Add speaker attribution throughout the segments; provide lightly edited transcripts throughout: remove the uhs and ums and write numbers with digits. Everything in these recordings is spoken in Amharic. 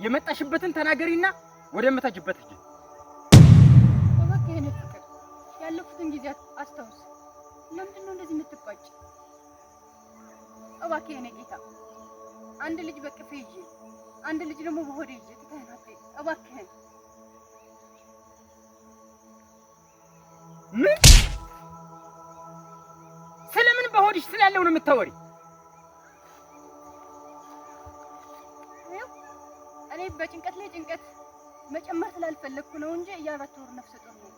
Speaker 1: የመጣሽበትን ተናገሪና ወደ መታጅበት ሂጂ።
Speaker 2: እባክህ የኔ ፍቅር ያለፉትን ጊዜያት አስታውስ። ለምንድን ነው እንደዚህ የምትቋጭ? እባክህ የኔ ጌታ አንድ ልጅ በቅፌ ይዤ አንድ ልጅ ደግሞ በሆዴ ይዤ ትተኸኝ አትሄድ እባክህን።
Speaker 1: ምን ስለምን በሆድሽ ስላለው ነው የምታወሪ?
Speaker 2: እኔ በጭንቀት ላይ ጭንቀት መጨመር ስላልፈለኩ ነው እንጂ የ4 ወር ነፍሰ ጡር ነኝ።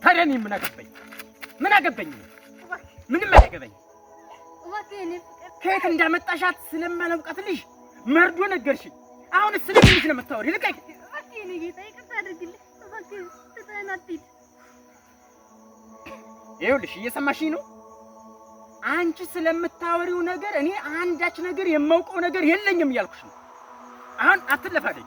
Speaker 1: ታዲያ እኔ ምን አገባኝ? ምንም አያገባኝ።
Speaker 2: እባክህ እኔ ፍቅር
Speaker 1: ከየት እንዳመጣሻት ስለማላውቃት ልጅ መርዶ ነገርሽኝ። አሁን ስለምን ልጅ ነው የምታወሪ? ልቀቂ።
Speaker 2: እባክህ እኔ ጌታ ይቅርታ አድርግልኝ። እባክህ ትተኸኝ አትሂድ።
Speaker 1: ይኸውልሽ እየሰማሽኝ ነው? አንቺ ስለምታወሪው ነገር እኔ አንዳች ነገር የማውቀው ነገር የለኝም እያልኩሽ ነው። አሁን አትለፋደኝ።